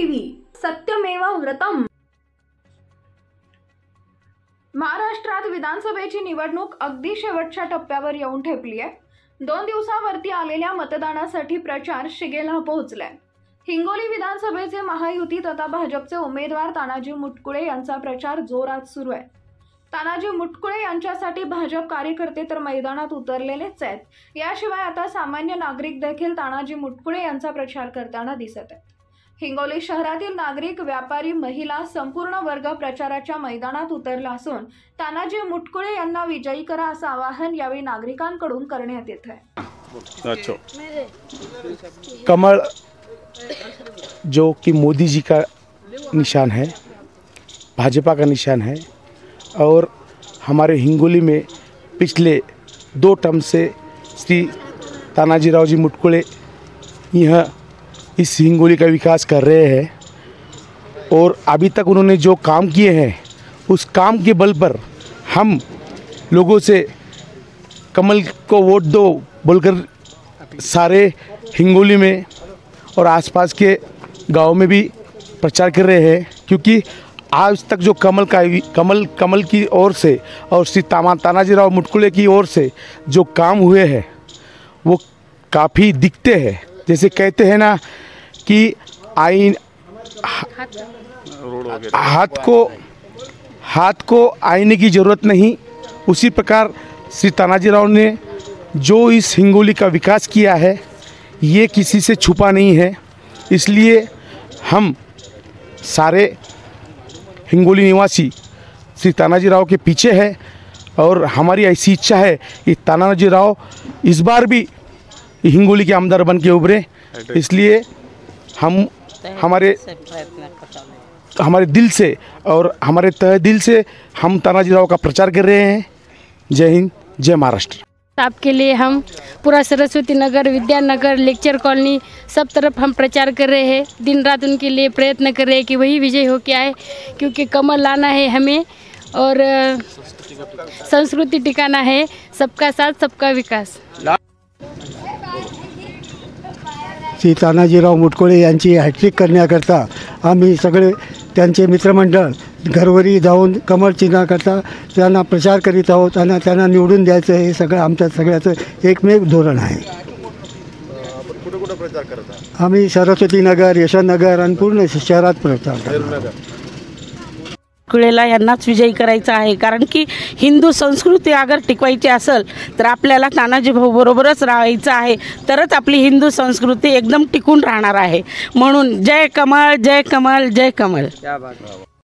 TV सत्यमेव व्रतम। महाराष्ट्रात विधानसभेची निवडणूक अगदी शेवटच्या टप्प्यावर येऊन ठेपली आहे। 2 दिवसांवरती आलेल्या मतदानासाठी प्रचार शिगेला पोहोचलाय। हिंगोली विधानसभेचे महायुती तथा भाजपचे उमेदवार तानाजी मुटकुळे यांचा प्रचार जोरात सुरू आहे। तानाजी मुटकुळे यांच्यासाठी भाजप कार्यकर्ते तर मैदानात उतरलेलेच आहेत। याशिवाय आता सामान्य नागरिक देखील तानाजी मुटकुळे यांचा प्रचार करताना दिसत आहेत। हिंगोली शहरातील नागरिक, व्यापारी, महिला संपूर्ण वर्ग प्रचाराच्या मैदानात उतरला असून तानाजी मुटकुळे यांना विजयी करा असं आवाहन यावेळी नागरिकांकडून करण्यात येत आहे। अच्छा, कमल जो कि मोदी जी का निशान है, भाजपा का निशान है और हमारे हिंगोली में पिछले 2 टर्म से श्री तानाजी राव जी मुटकुळे यह इस हिंगोली का विकास कर रहे हैं और अभी तक उन्होंने जो काम किए हैं उस काम के बल पर हम लोगों से कमल को वोट दो बोलकर सारे हिंगोली में और आसपास के गांव में भी प्रचार कर रहे हैं, क्योंकि आज तक जो कमल की ओर से और श्री तानाजी राव मुटकुळे की ओर से जो काम हुए हैं वो काफ़ी दिखते हैं। जैसे कहते हैं ना कि हाथ को आईने की ज़रूरत नहीं, उसी प्रकार श्री तानाजी राव ने जो इस हिंगोली का विकास किया है ये किसी से छुपा नहीं है। इसलिए हम सारे हिंगोली निवासी श्री तानाजी राव के पीछे है और हमारी ऐसी इच्छा है कि तानाजी राव इस बार भी हिंगोली के आमदार बन के उभरे। इसलिए हम हमारे दिल से और हमारे तहे दिल से हम तानाजी राव का प्रचार कर रहे हैं। जय हिंद, जय महाराष्ट्र। आपके लिए हम पूरा सरस्वती नगर, विद्यानगर, लेक्चर कॉलोनी सब तरफ हम प्रचार कर रहे हैं। दिन रात उनके लिए प्रयत्न कर रहे हैं कि वही विजय हो के आए, क्योंकि कमल लाना है हमें और संस्कृति टिकाना है। सबका साथ, सबका विकास। श्री तानाजीराव मुटकुळे यांची हॅट्रिक करण्याकरता आम्ही सगळे त्यांचे मित्रमंडळ घरोघरी जाऊन कमळ चिन्हाकरता त्यांना प्रचार करीत आहोत आणि त्यांना निवडून द्यायचं हे सगळं आमच्या सगळ्याचं एकमेव धोरण आहे। प्रचार करता आम्ही सरस्वती नगर, यशवंतनगर आणि पूर्ण शहरात प्रचार करतो। मुटकुळेला यांनाच विजयी करायचा आहे, कारण की हिंदू संस्कृती अगर टिकवायची असेल तर आपल्याला तानाजी भाऊ बरोबरच राहायचं आहे, तरच आपली हिंदू संस्कृती एकदम टिकून राहणार आहे। म्हणून जय कमल, जय कमल, जय कमल।